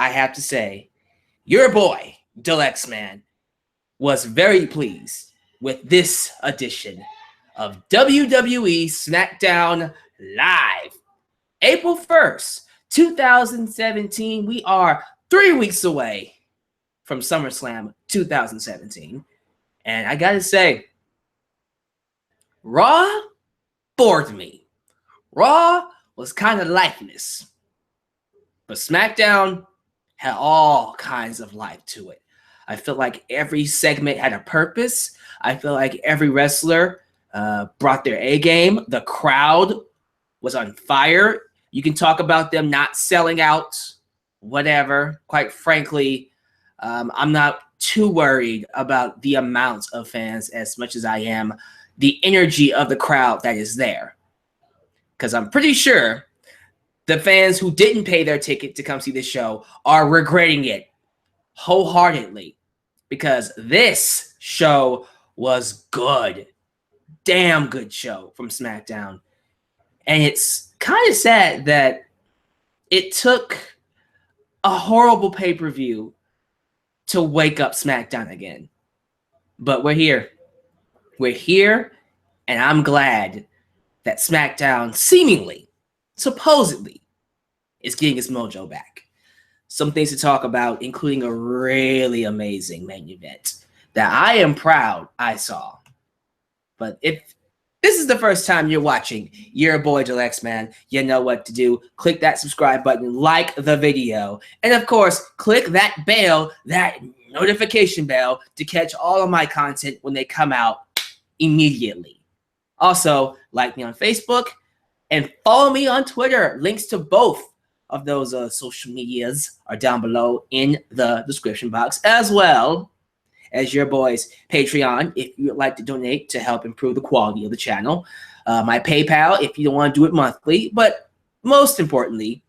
I have to say, your boy, Deluxe Man, was very pleased with this edition of WWE Smackdown Live. April 1st, 2017. We are 3 weeks away from Summerslam 2017. And I gotta say, Raw bored me. Raw was kind of lifeless. But SmackDown had all kinds of life to it. I feel like every segment had a purpose. I feel like every wrestler brought their A game. The crowd was on fire. You can talk about them not selling out, whatever. Quite frankly, I'm not too worried about the amount of fans as much as I am the energy of the crowd that is there. Because I'm pretty sure the fans who didn't pay their ticket to come see this show are regretting it wholeheartedly, because this show was good. Damn good show from SmackDown. And it's kind of sad that it took a horrible pay-per-view to wake up SmackDown again. But we're here. We're here, and I'm glad that SmackDown seemingly, supposedly, is getting its mojo back. Some things to talk about, including a really amazing main event that I am proud I saw. But if this is the first time you're watching your boy Deluxe Man, you know what to do. Click that subscribe button, like the video, and of course, click that bell, that notification bell, to catch all of my content when they come out immediately. Also, like me on Facebook and follow me on Twitter. Links to both of those social medias are down below in the description box, as well as your boy's Patreon if you would like to donate to help improve the quality of the channel. My PayPal if you don't want to do it monthly. But most importantly,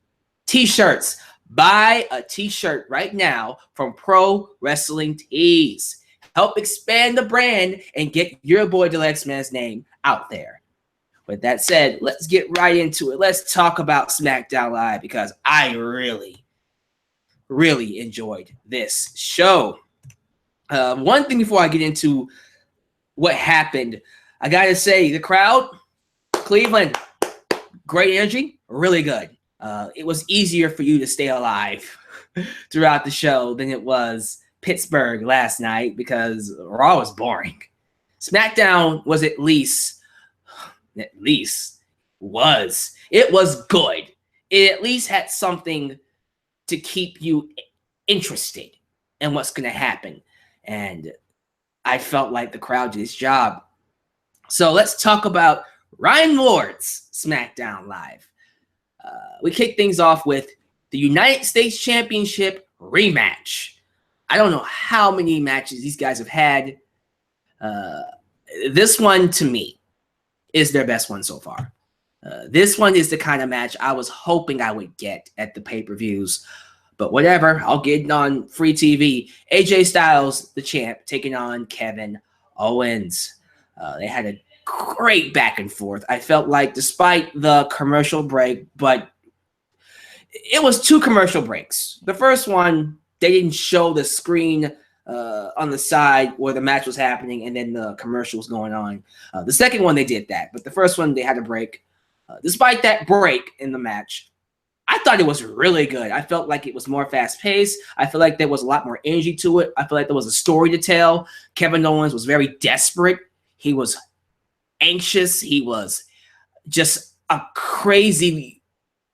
t-shirts. Buy a t-shirt right now from Pro Wrestling Tees. Help expand the brand and get your boy Deluxe Man's name out there. With that said, let's get right into it. Let's talk about SmackDown Live, because I really, really enjoyed this show. One thing before I get into what happened, I gotta say, the crowd, Cleveland, great energy, really good. It was easier for you to stay alive throughout the show than it was Pittsburgh last night, because Raw was boring. SmackDown was it was good. It at least had something to keep you interested in what's going to happen. And I felt like the crowd did its job. So let's talk about Ryan Ward's SmackDown Live. We kick things off with the United States Championship rematch. I don't know how many matches these guys have had. This one, to me, is their best one so far. This one is the kind of match I was hoping I would get at the pay-per-views. But whatever, I'll get it on free TV. AJ Styles, the champ, taking on Kevin Owens. They had a great back and forth. I felt like, despite the commercial break, but it was 2 commercial breaks. The first one, they didn't show the screen on the side where the match was happening and then the commercial was going on. The second one, they did that. But the first one, they had a break. Despite that break in the match, I thought it was really good. I felt like it was more fast-paced. I feel like there was a lot more energy to it. I feel like there was a story to tell. Kevin Owens was very desperate. He was anxious. He was just a crazy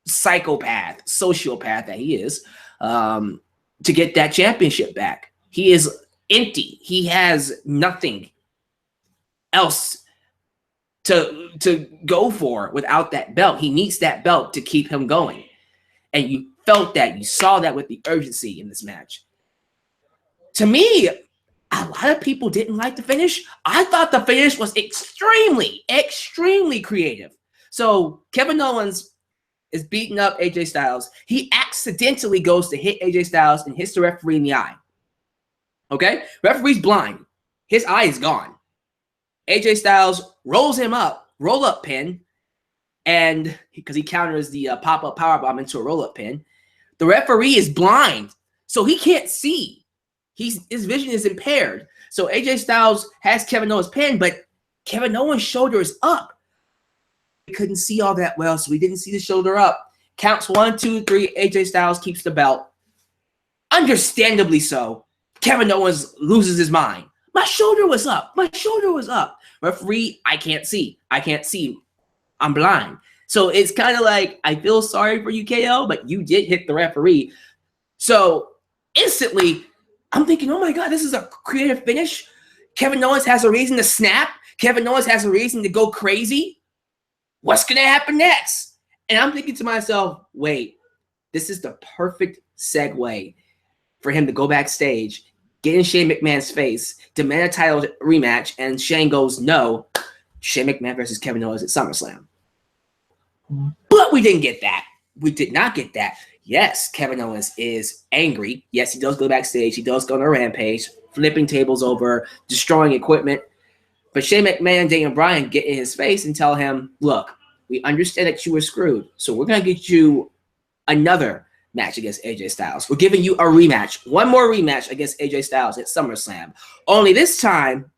psychopath, sociopath that he is, to get that championship back. He is empty. He has nothing else to go for without that belt. He needs that belt to keep him going. And you felt that. You saw that with the urgency in this match. To me, a lot of people didn't like the finish. I thought the finish was extremely, extremely creative. So Kevin Owens is beating up AJ Styles. He accidentally goes to hit AJ Styles and hits the referee in the eye. Okay? Referee's blind. His eye is gone. AJ Styles rolls him up, roll-up pin, and because he counters the pop-up powerbomb into a roll-up pin. The referee is blind, so he can't see. His vision is impaired. So AJ Styles has Kevin Owens pinned, but Kevin Owens' shoulder is up. He couldn't see all that well, so we didn't see the shoulder up. Counts 1, 2, 3. AJ Styles keeps the belt. Understandably so. Kevin Owens loses his mind. My shoulder was up. My shoulder was up. Referee, I can't see. I can't see. I'm blind. So it's kind of like, I feel sorry for you, KO, but you did hit the referee. So instantly, I'm thinking, oh my God, this is a creative finish. Kevin Owens has a reason to snap. Kevin Owens has a reason to go crazy. What's going to happen next? And I'm thinking to myself, wait, this is the perfect segue for him to go backstage, get in Shane McMahon's face, demand a title rematch, and Shane goes, no, Shane McMahon versus Kevin Owens at SummerSlam. But we didn't get that. We did not get that. Yes, Kevin Owens is angry. Yes, he does go backstage. He does go on a rampage, flipping tables over, destroying equipment. But Shane McMahon and Daniel Bryan get in his face and tell him, look, we understand that you were screwed, so we're going to get you another match against AJ Styles. We're giving you a rematch. One more rematch against AJ Styles at SummerSlam. Only this time,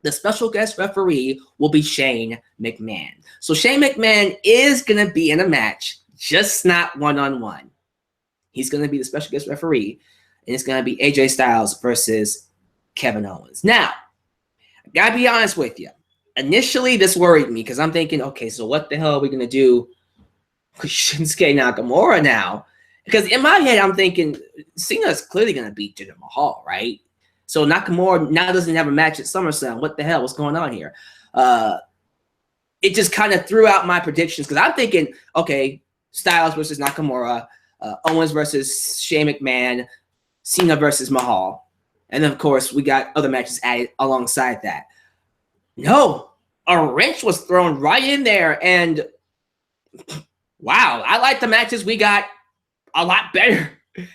the special guest referee will be Shane McMahon. So Shane McMahon is going to be in a match, just not one-on-one. He's going to be the special guest referee, and it's going to be AJ Styles versus Kevin Owens. Now, I got to be honest with you. Initially, this worried me because I'm thinking, okay, so what the hell are we going to do with Shinsuke Nakamura now? Because in my head, I'm thinking Cena is clearly going to beat Jinder Mahal, right? So Nakamura now doesn't have a match at SummerSlam. What the hell? What's going on here? It just kind of threw out my predictions because I'm thinking, okay, Styles versus Nakamura, Owens versus Shane McMahon, Cena versus Mahal. And then, of course, we got other matches added alongside that. No, a wrench was thrown right in there. And wow, I like the matches we got a lot better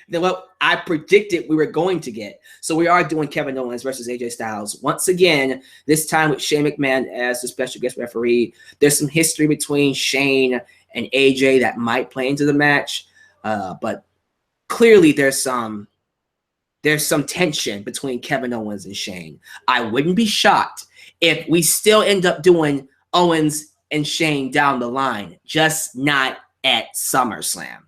than what I predicted we were going to get. So we are doing Kevin Owens versus AJ Styles. Once again, this time with Shane McMahon as the special guest referee. There's some history between Shane and AJ that might play into the match. But clearly there's some tension between Kevin Owens and Shane. I wouldn't be shocked if we still end up doing Owens and Shane down the line, just not at SummerSlam,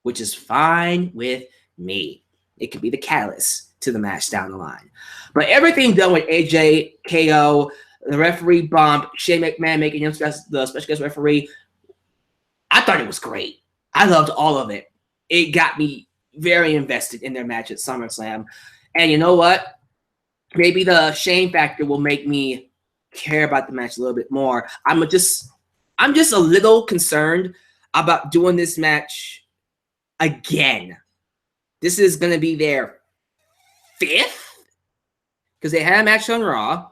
which is fine with me. It could be the catalyst to the match down the line. But everything done with AJ, KO, the referee bump, Shane McMahon making him the special guest referee, I thought it was great. I loved all of it. It got me very invested in their match at SummerSlam. And you know what? Maybe the Shane factor will make me care about the match a little bit more. I'm just a little concerned about doing this match again. This is going to be their 5th because they had a match on Raw.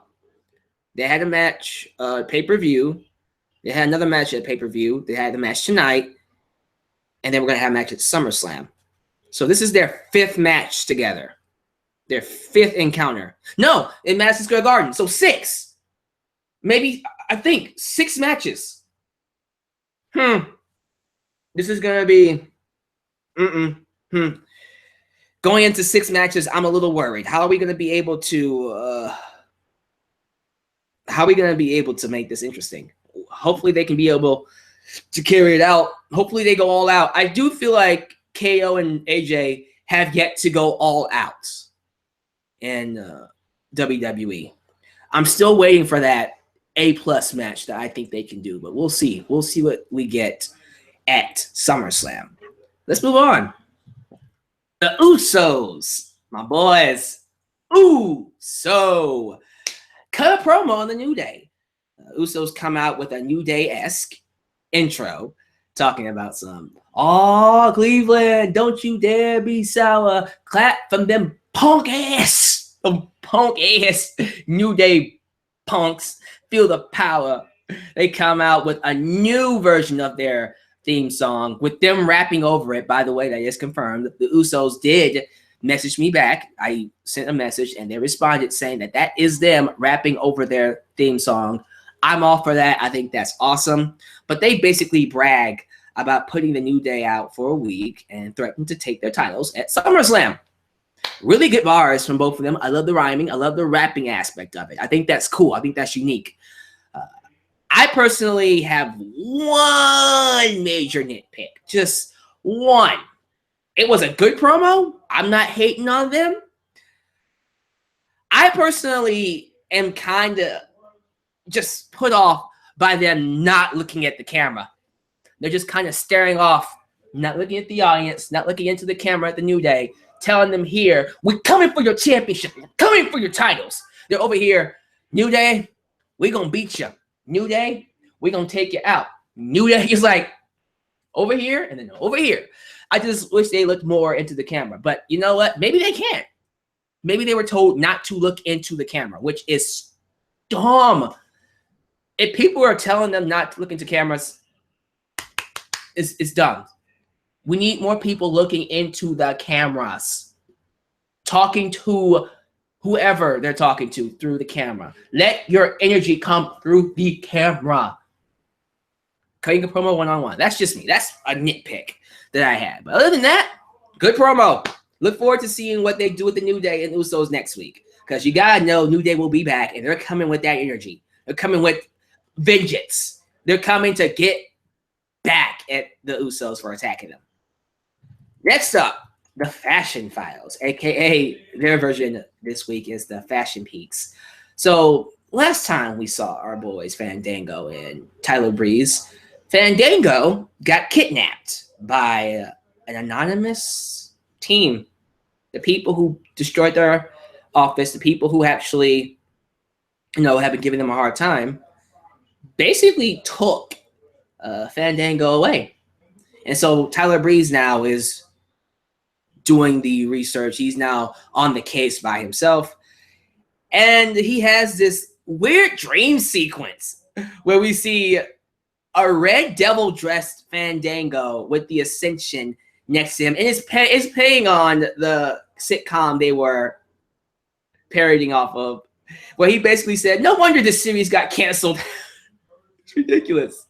They had a match pay-per-view. They had another match at pay-per-view. They had a match tonight. And then we're going to have a match at SummerSlam. So this is their 5th match together. Their 5th encounter. No, in Madison Square Garden. So 6. Maybe, I think, 6 matches. This is going to be... Going into 6 matches, I'm a little worried. How are we going to be able to... how are we going to be able to make this interesting? Hopefully they can be able to carry it out. Hopefully they go all out. I do feel like KO and AJ have yet to go all out in WWE. I'm still waiting for that A+ match that I think they can do, but we'll see. We'll see what we get at SummerSlam. Let's move on. The Usos, my boys. Uso cut a promo on the New Day. Usos come out with a New Day-esque intro talking about some, oh, Cleveland, don't you dare be sour. Clap from them punk ass New Day punks. Feel the power. They come out with a new version of their theme song with them rapping over it. By the way, that is confirmed. The Usos did message me back. I sent a message and they responded saying that that is them rapping over their theme song. I'm all for that. I think that's awesome. But they basically brag about putting the New Day out for a week and threatened to take their titles at SummerSlam. Really good bars from both of them. I love the rhyming. I love the rapping aspect of it. I think that's cool. I think that's unique. I personally have one major nitpick. Just one. It was a good promo. I'm not hating on them. I personally am kind of just put off by them not looking at the camera. They're just kind of staring off, not looking at the audience, not looking into the camera at the New Day, telling them here, we're coming for your championship. We're coming for your titles. They're over here, New Day, we're going to beat you. New Day, we're going to take you out. New Day is like, over here and then over here. I just wish they looked more into the camera. But you know what? Maybe they can't. Maybe they were told not to look into the camera, which is dumb. If people are telling them not to look into cameras, it's dumb. We need more people looking into the cameras, talking to whoever they're talking to through the camera. Let your energy come through the camera. Cutting a promo one-on-one. That's just me. That's a nitpick that I had. But other than that, good promo. Look forward to seeing what they do with the New Day and Usos next week. Because you got to know New Day will be back, and they're coming with that energy. They're coming with vengeance. They're coming to get back at the Usos for attacking them. Next up, the Fashion Files, a.k.a. their version this week is the Fashion Peaks. So last time we saw our boys Fandango and Tyler Breeze, Fandango got kidnapped by an anonymous team. The people who destroyed their office, the people who actually, have been giving them a hard time, basically took Fandango away. And so Tyler Breeze now is doing the research. He's now on the case by himself. And he has this weird dream sequence where we see a red devil dressed Fandango with the Ascension next to him. And it's playing on the sitcom they were parodying off of, where he basically said, no wonder this series got canceled. It's ridiculous.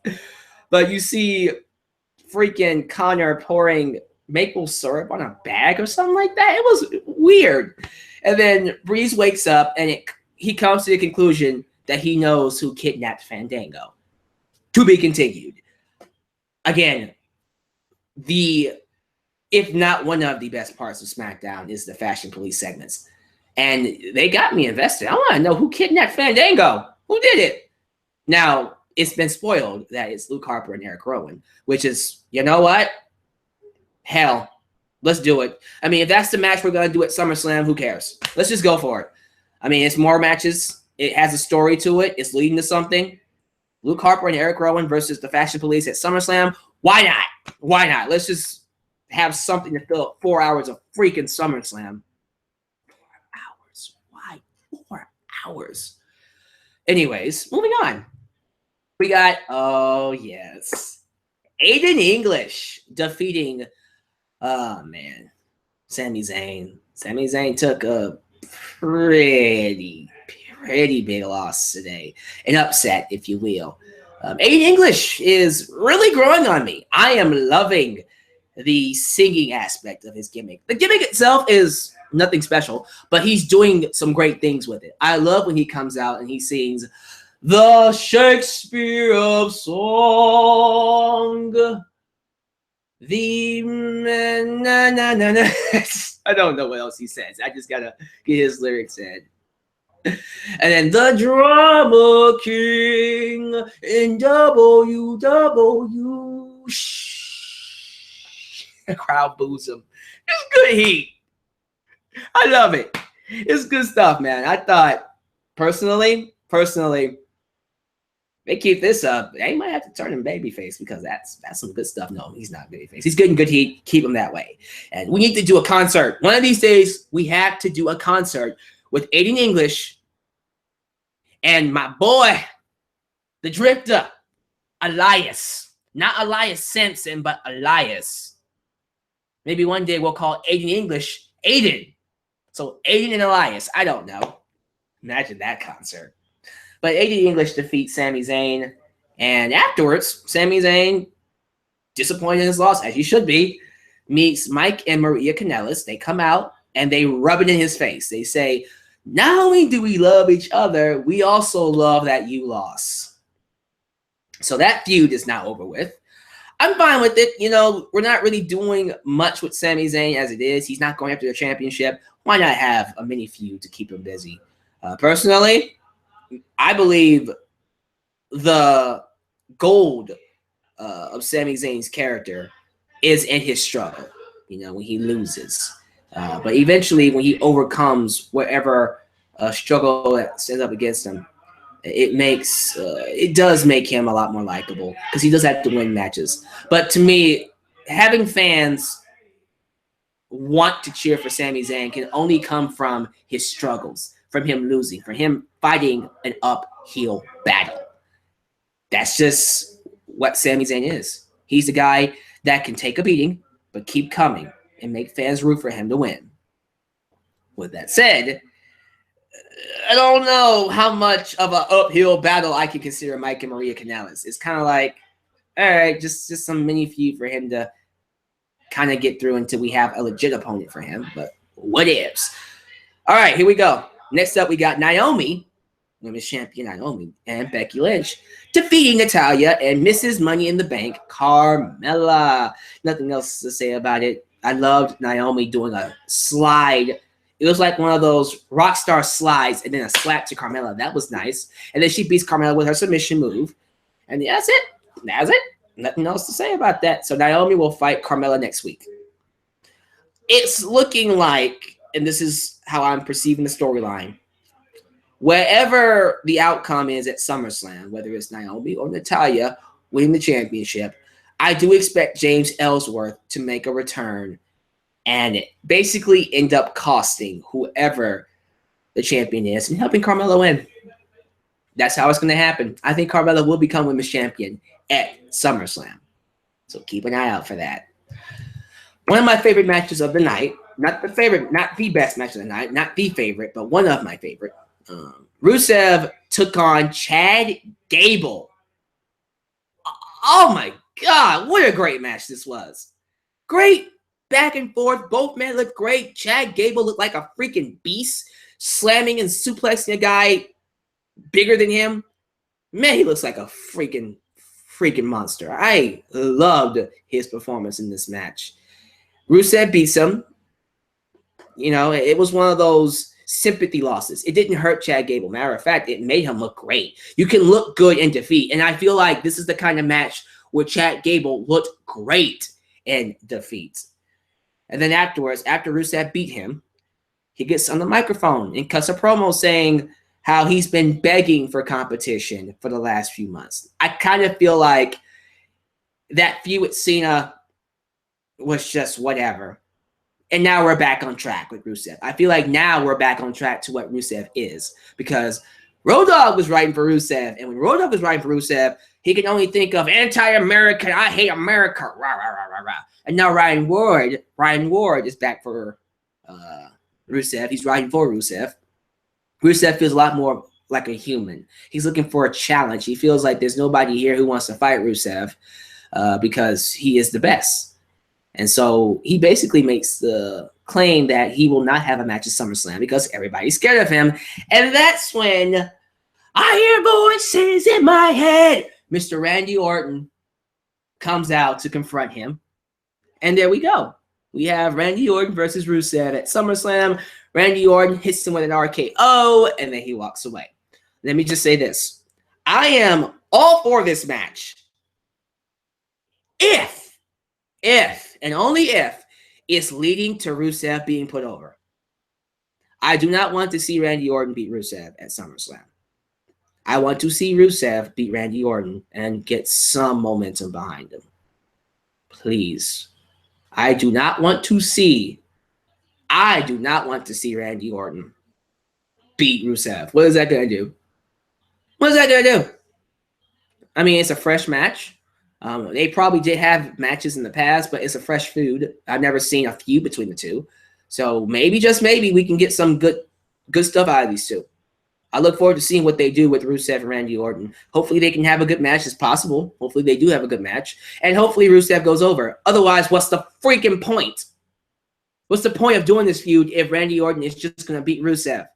But you see freaking Connor pouring maple syrup on a bag or something like that. It was weird. And then Breeze wakes up and he comes to the conclusion that he knows who kidnapped Fandango. To be continued. Again, if not one of the best parts of SmackDown is the Fashion Police segments. And they got me invested. I want to know who kidnapped Fandango. Who did it? Now, it's been spoiled that it's Luke Harper and Eric Rowan, which is, you know what? Hell, let's do it. I mean, if that's the match we're going to do at SummerSlam, who cares? Let's just go for it. I mean, it's more matches. It has a story to it. It's leading to something. Luke Harper and Eric Rowan versus the Fashion Police at SummerSlam. Why not? Why not? Let's just have something to fill up 4 hours of freaking SummerSlam. 4 hours. Why 4 hours? Anyways, moving on. We got, oh yes, Aiden English defeating, Sami Zayn. Sami Zayn took a pretty big loss today. An upset, if you will. Aiden English is really growing on me. I am loving the singing aspect of his gimmick. The gimmick itself is nothing special, but he's doing some great things with it. I love when he comes out and he sings the Shakespeare of Song. The na na na na. I don't know what else he says. I just gotta get his lyrics in. And then the Drama King in WW. The crowd boos him. It's good heat. I love it. It's good stuff, man. I thought personally, they keep this up, they might have to turn him babyface because that's some good stuff. No, he's not babyface. He's getting good heat. Keep him that way. And we need to do a concert. One of these days, we have to do a concert with Aiden English and my boy, the Drifter, Elias. Not Elias Simpson, but Elias. Maybe one day we'll call Aiden English Aiden. So Aiden and Elias. I don't know. Imagine that concert. But Aiden English defeats Sami Zayn. And afterwards, Sami Zayn disappointed in his loss, as you should be, meets Mike and Maria Kanellis. They come out and they rub it in his face. They say, not only do we love each other, we also love that you lost. So that feud is now over with. I'm fine with it. You know, we're not really doing much with Sami Zayn as it is. He's not going after the championship. Why not have a mini feud to keep him busy? Personally, I believe the gold of Sami Zayn's character is in his struggle, you know, when he loses. But eventually, when he overcomes whatever struggle that stands up against him, it does make him a lot more likable because he does have to win matches. But to me, having fans want to cheer for Sami Zayn can only come from his struggles, from him losing, from him fighting an uphill battle. That's just what Sami Zayn is. He's the guy that can take a beating, but keep coming and make fans root for him to win. With that said, I don't know how much of an uphill battle I can consider Mike and Maria Kanellis. It's kind of like, all right, just some mini feud for him to kind of get through until we have a legit opponent for him. But what ifs? All right, here we go. Next up, we got Naomi, Women's Champion Naomi, and Becky Lynch defeating Natalya and Mrs. Money in the Bank, Carmella. Nothing else to say about it. I loved Naomi doing a slide. It was like one of those rock star slides and then a slap to Carmella. That was nice. And then she beats Carmella with her submission move. And that's it. That's it. Nothing else to say about that. So Naomi will fight Carmella next week. It's looking like, and this is how I'm perceiving the storyline, wherever the outcome is at SummerSlam, whether it's Naomi or Natalya winning the championship, I do expect James Ellsworth to make a return and basically end up costing whoever the champion is and helping Carmella win. That's how it's going to happen. I think Carmella will become Women's Champion at SummerSlam. So keep an eye out for that. One of my favorite matches of the night, not the favorite, not the best match of the night, not the favorite, but one of my favorite. Rusev took on Chad Gable. Oh my God, what a great match this was. Great back and forth. Both men looked great. Chad Gable looked like a freaking beast, slamming and suplexing a guy bigger than him. Man, he looks like a freaking monster. I loved his performance in this match. Rusev beats him. You know, it was one of those sympathy losses. It didn't hurt Chad Gable. Matter of fact, it made him look great. You can look good in defeat. And I feel like this is the kind of match where Chad Gable looked great in defeat. And then afterwards, after Rusev beat him, he gets on the microphone and cuts a promo saying how he's been begging for competition for the last few months. I kind of feel like that feud with Cena was just whatever. And now we're back on track with Rusev. I feel like now we're back on track to what Rusev is, because Road Dogg was writing for Rusev, and when Road Dogg was writing for Rusev, he can only think of anti-American, I hate America, rah, rah, rah, rah, rah. And now Ryan Ward is back for Rusev. He's writing for Rusev. Rusev feels a lot more like a human. He's looking for a challenge. He feels like there's nobody here who wants to fight Rusev because he is the best. And so he basically makes the claim that he will not have a match at SummerSlam because everybody's scared of him. And that's when I hear voices in my head. Mr. Randy Orton comes out to confront him. And there we go. We have Randy Orton versus Rusev at SummerSlam. Randy Orton hits him with an RKO, and then he walks away. Let me just say this. I am all for this match. If, and only if, it's leading to Rusev being put over. I do not want to see Randy Orton beat Rusev at SummerSlam. I want to see Rusev beat Randy Orton and get some momentum behind him. Please. I do not want to see Randy Orton beat Rusev. What is that going to do? What is that going to do? I mean, it's a fresh match. They probably did have matches in the past, but it's a fresh feud. I've never seen a feud between the two. So maybe, just maybe, we can get some good stuff out of these two. I look forward to seeing what they do with Rusev and Randy Orton. Hopefully they can have a good match as possible. Hopefully they do have a good match. And hopefully Rusev goes over. Otherwise, what's the freaking point? What's the point of doing this feud if Randy Orton is just going to beat Rusev?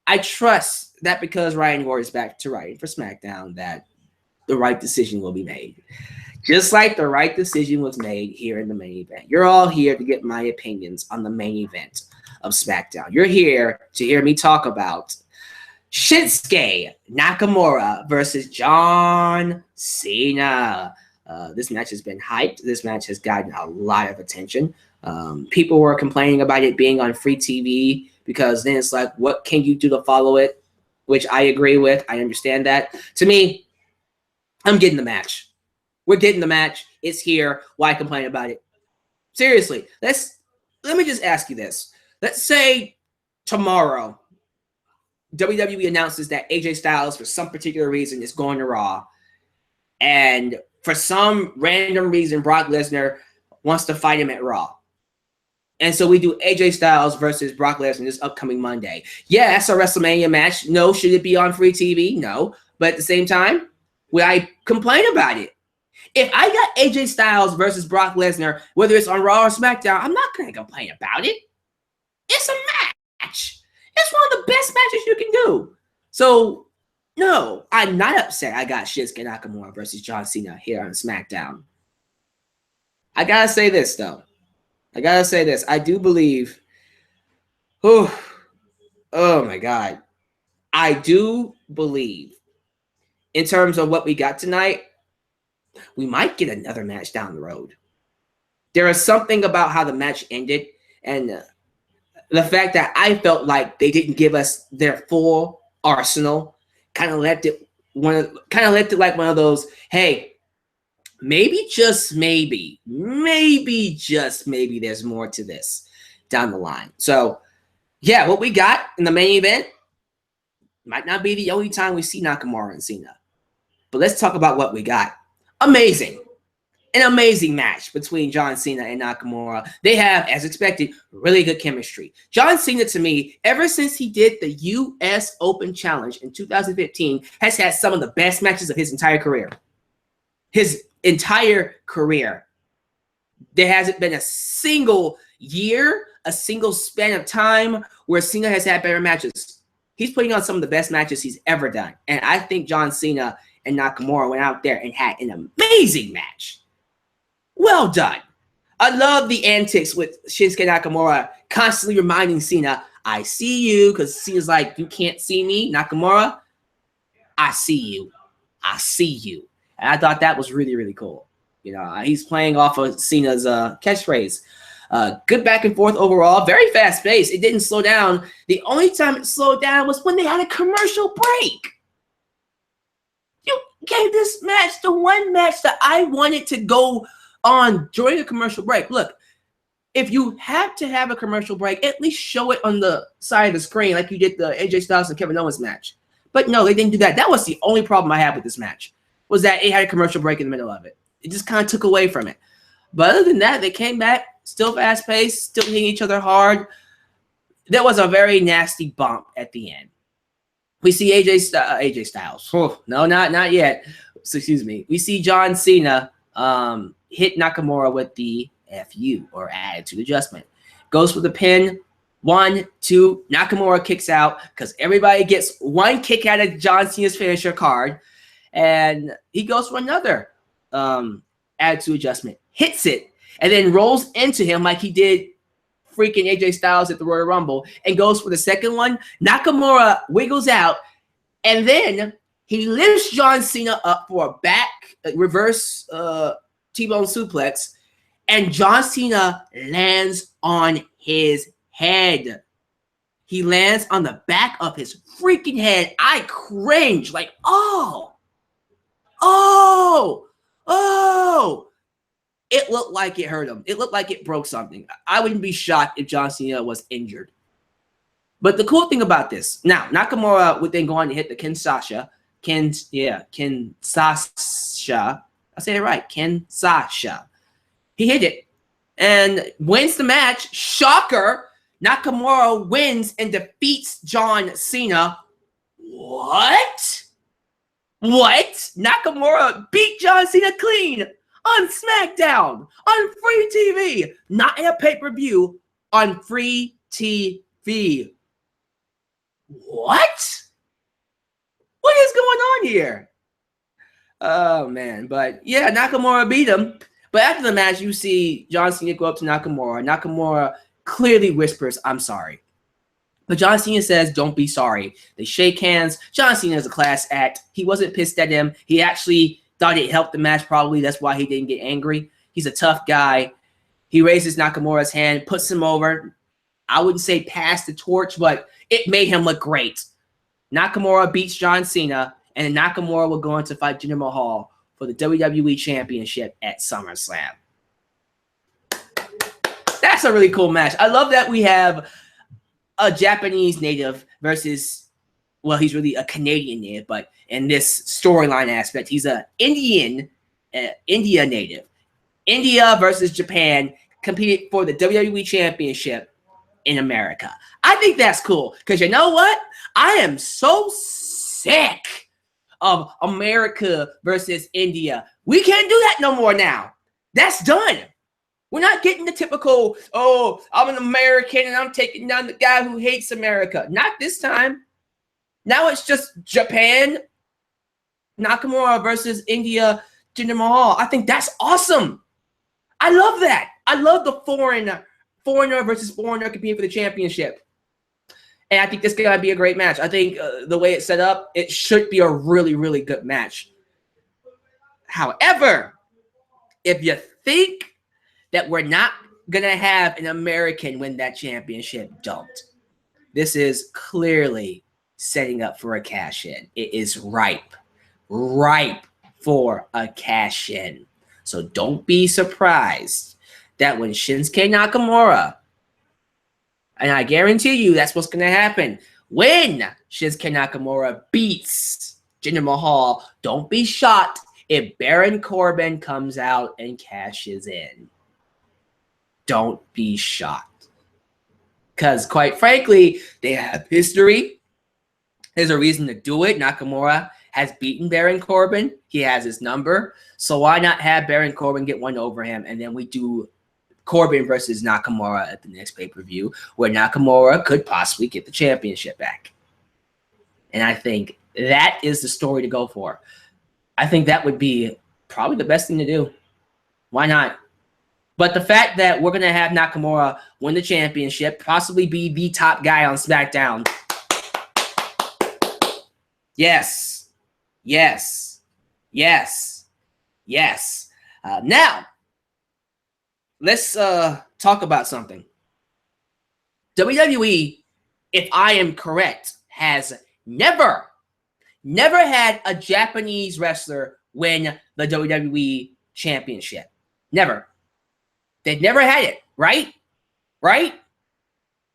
I trust that because Ryan Ward is back to writing for SmackDown, that the right decision will be made. Just like the right decision was made here in the main event. You're all here to get my opinions on the main event of SmackDown. You're here to hear me talk about Shinsuke Nakamura versus John Cena. This match has been hyped. This match has gotten a lot of attention. People were complaining about it being on free TV because then it's like, what can you do to follow it? Which I agree with. I understand that. To me, I'm getting the match. We're getting the match. It's here. Why complain about it? Seriously, let me just ask you this. Let's say tomorrow WWE announces that AJ Styles, for some particular reason, is going to Raw. And for some random reason, Brock Lesnar wants to fight him at Raw. And so we do AJ Styles versus Brock Lesnar this upcoming Monday. Yeah, that's a WrestleMania match. No, should it be on free TV? No. But at the same time, will I complain about it? If I got AJ Styles versus Brock Lesnar, whether it's on Raw or SmackDown, I'm not going to complain about it. It's a match. It's one of the best matches you can do. So, no, I'm not upset I got Shinsuke Nakamura versus John Cena here on SmackDown. I got to say this, though. I do believe, oh my God. I do believe, in terms of what we got tonight, we might get another match down the road. There is something about how the match ended and the fact that I felt like they didn't give us their full arsenal, kind of left it like one of those, hey, maybe just maybe there's more to this down the line. So, yeah, what we got in the main event might not be the only time we see Nakamura and Cena. But let's talk about what we got. Amazing. An amazing match between John Cena and Nakamura. They have, as expected, really good chemistry. John Cena, to me, ever since he did the U.S. Open Challenge in 2015, has had some of the best matches of his entire career. His entire career. There hasn't been a single year, a single span of time where Cena has had better matches. He's putting on some of the best matches he's ever done. And I think John Cena and Nakamura went out there and had an amazing match. Well done. I love the antics with Shinsuke Nakamura constantly reminding Cena, I see you, because Cena's like, you can't see me, Nakamura. I see you. I see you. And I thought that was really, really cool. You know, he's playing off of Cena's catchphrase. Good back and forth overall. Very fast pace. It didn't slow down. The only time it slowed down was when they had a commercial break. You gave this match the one match that I wanted to go on during a commercial break. Look, if you have to have a commercial break, at least show it on the side of the screen like you did the AJ Styles and Kevin Owens match. But no, they didn't do that. That was the only problem I had with this match, was that it had a commercial break in the middle of it. It just kind of took away from it. But other than that, they came back, still fast-paced, still hitting each other hard. There was a very nasty bump at the end. We see AJ Styles. Oh, no, not yet. So, excuse me. We see John Cena hit Nakamura with the FU, or attitude adjustment. Goes for the pin. 1, 2. Nakamura kicks out because everybody gets one kick out of John Cena's finisher card. And he goes for another attitude adjustment. Hits it. And then rolls into him like he did freaking AJ Styles at the Royal Rumble. And goes for the second one. Nakamura wiggles out. And then he lifts John Cena up for a back reverse T-bone suplex. And John Cena lands on his head. He lands on the back of his freaking head. I cringe. Like, oh. It looked like it hurt him. It looked like it broke something. I wouldn't be shocked if John Cena was injured. But the cool thing about this, now, Nakamura would then go on to hit the Kinshasa. I say it right. Kinshasa. He hit it and wins the match. Shocker. Nakamura wins and defeats John Cena. What? What? Nakamura beat John Cena clean on SmackDown, on free TV, not in a pay-per-view, on free TV. What? What is going on here? Oh, man. But, yeah, Nakamura beat him. But after the match, you see John Cena go up to Nakamura. Nakamura clearly whispers, "I'm sorry." But John Cena says, "Don't be sorry." They shake hands. John Cena is a class act. He wasn't pissed at him. He actually thought it helped the match probably. That's why he didn't get angry. He's a tough guy. He raises Nakamura's hand, puts him over. I wouldn't say pass the torch, but it made him look great. Nakamura beats John Cena, and then Nakamura will go on to fight Jinder Mahal for the WWE Championship at SummerSlam. That's a really cool match. I love that we have a Japanese native versus, well, he's really a Canadian native, but in this storyline aspect, he's an India native. India versus Japan competed for the WWE Championship in America. I think that's cool because you know what? I am so sick of America versus India. We can't do that no more now. That's done. We're not getting the typical, "Oh, I'm an American and I'm taking down the guy who hates America." Not this time. Now it's just Japan, Nakamura versus India, Jinder Mahal. I think that's awesome. I love that. I love the foreigner versus foreigner competing for the championship. And I think this is going to be a great match. I think the way it's set up, it should be a really, really good match. However, if you think that we're not going to have an American win that championship, don't. This is clearly setting up for a cash-in. It is ripe for a cash-in. So don't be surprised that when Shinsuke Nakamura, and I guarantee you that's what's going to happen, when Shinsuke Nakamura beats Jinder Mahal, don't be shocked if Baron Corbin comes out and cashes in. Don't be shocked. Because quite frankly, they have history. There's a reason to do it. Nakamura has beaten Baron Corbin. He has his number. So why not have Baron Corbin get one over him, and then we do Corbin versus Nakamura at the next pay-per-view, where Nakamura could possibly get the championship back. And I think that is the story to go for. I think that would be probably the best thing to do. Why not? But the fact that we're going to have Nakamura win the championship, possibly be the top guy on SmackDown. Yes. Yes. Yes. Yes. Now, let's talk about something. WWE, if I am correct, has never had a Japanese wrestler win the WWE Championship. Never. They've never had it, right? Right?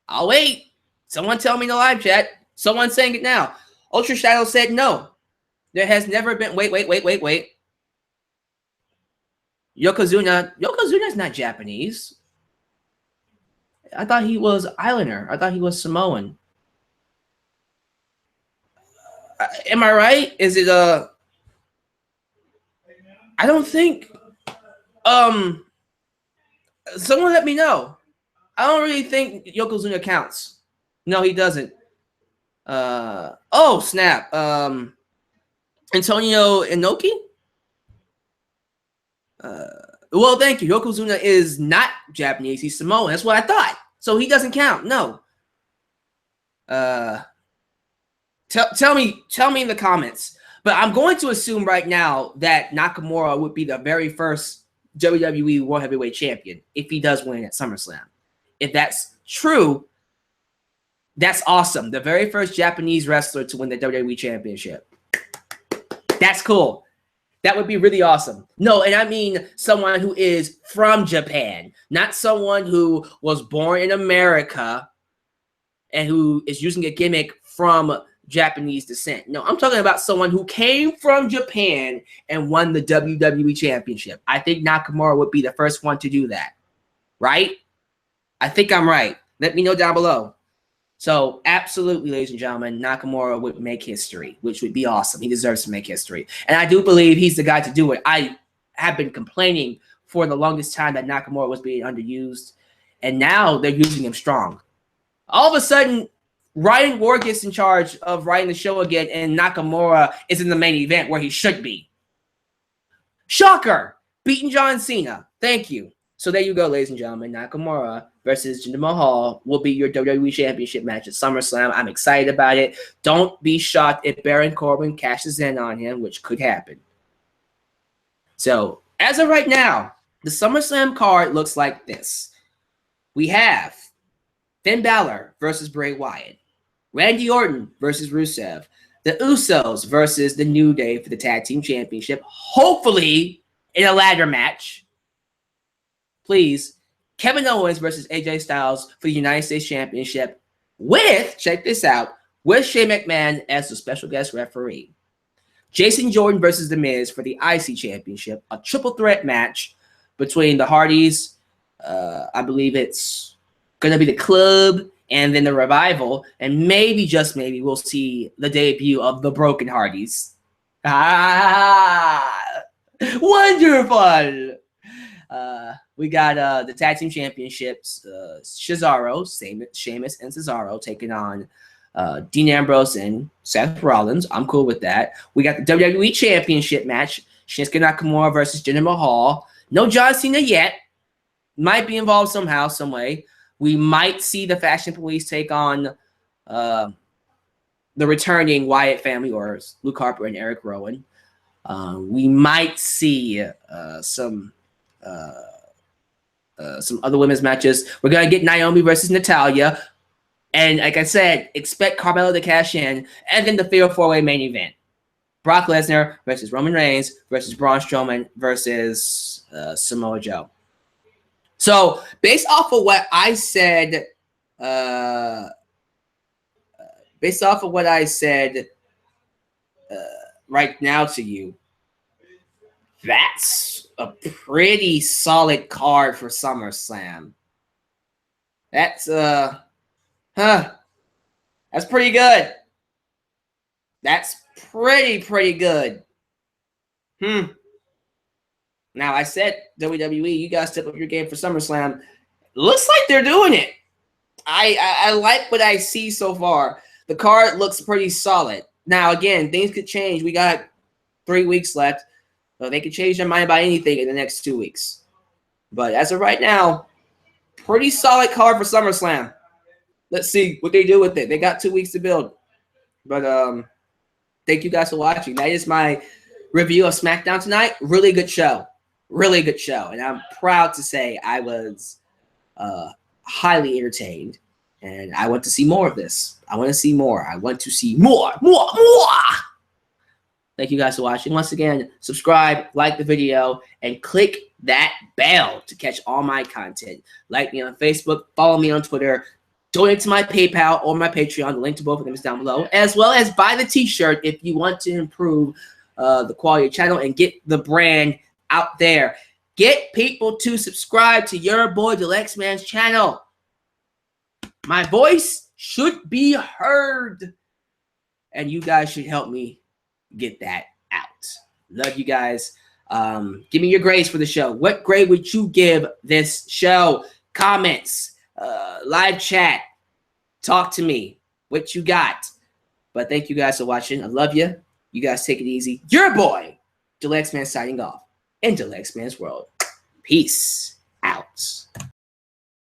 I'll wait. Someone tell me in the live chat. Someone's saying it now. Ultra Shadow said no. There has never been. Wait. Yokozuna's not Japanese. I thought he was Islander. I thought he was Samoan. Am I right? Is it I don't think. Someone let me know. I don't really think Yokozuna counts. No, he doesn't. Oh snap. Antonio Inoki. Well, thank you. Yokozuna is not Japanese. He's Samoan. That's what I thought. So he doesn't count. No. Tell me in the comments. But I'm going to assume right now that Nakamura would be the very first WWE World Heavyweight Champion if he does win at SummerSlam. If that's true, that's awesome. The very first Japanese wrestler to win the WWE Championship. That's cool. That would be really awesome. No, and I mean someone who is from Japan, not someone who was born in America and who is using a gimmick from Japanese descent. No, I'm talking about someone who came from Japan and won the WWE Championship. I think Nakamura would be the first one to do that. Right? I think I'm right. Let me know down below. So absolutely, ladies and gentlemen, Nakamura would make history, which would be awesome. He deserves to make history. And I do believe he's the guy to do it. I have been complaining for the longest time that Nakamura was being underused. And now they're using him strong. All of a sudden, Ryan Ward gets in charge of writing the show again, and Nakamura is in the main event where he should be. Shocker! Beating John Cena. Thank you. So there you go, ladies and gentlemen. Nakamura versus Jinder Mahal will be your WWE Championship match at SummerSlam. I'm excited about it. Don't be shocked if Baron Corbin cashes in on him, which could happen. So, as of right now, the SummerSlam card looks like this. We have Finn Balor versus Bray Wyatt. Randy Orton versus Rusev. The Usos versus the New Day for the Tag Team Championship. Hopefully, in a ladder match. Please, Kevin Owens versus AJ Styles for the United States Championship with, check this out, with Shane McMahon as the special guest referee. Jason Jordan versus The Miz for the IC Championship, a triple threat match between the Hardys. I believe it's going to be the Club and then the Revival, and maybe, just maybe, we'll see the debut of the Broken Hardys. Ah, wonderful! We got the Tag Team Championships, Cesaro, Sheamus, and Cesaro taking on Dean Ambrose and Seth Rollins. I'm cool with that. We got the WWE Championship match, Shinsuke Nakamura versus Jinder Mahal. No John Cena yet. Might be involved somehow, some way. We might see the Fashion Police take on the returning Wyatt family, or Luke Harper and Eric Rowan. We might see some other women's matches. We're going to get Naomi versus Natalya. And like I said, expect Carmella to cash in. And then the Fatal 4-Way main event. Brock Lesnar versus Roman Reigns versus Braun Strowman versus Samoa Joe. So, based off of what I said, right now to you, that's a pretty solid card for SummerSlam. That's that's pretty good. That's pretty good. Now, I said, WWE, you guys step up your game for SummerSlam. Looks like they're doing it. I like what I see so far. The card looks pretty solid. Now, again, things could change. We got 3 weeks left. So they could change their mind about anything in the next 2 weeks. But as of right now, pretty solid card for SummerSlam. Let's see what they do with it. They got 2 weeks to build. But thank you guys for watching. That is my review of SmackDown tonight. Really good show. Really good show. And I'm proud to say I was highly entertained. And I want to see more of this. I want to see more. I want to see more. Thank you guys for watching. Once again, subscribe, like the video, and click that bell to catch all my content. Like me on Facebook, follow me on Twitter, donate to my PayPal or my Patreon. The link to both of them is down below, as well as buy the t-shirt if you want to improve the quality of the channel and get the brand out there. Get people to subscribe to your boy Alyx's channel. My voice should be heard, and you guys should help me get that out. Love you guys. Give me your grades for the show. What grade would you give this show? Comments, live chat, talk to me. What you got? But thank you guys for watching. I love you. You guys take it easy. Your boy, Alyx signing off in Alyx's world. Peace out.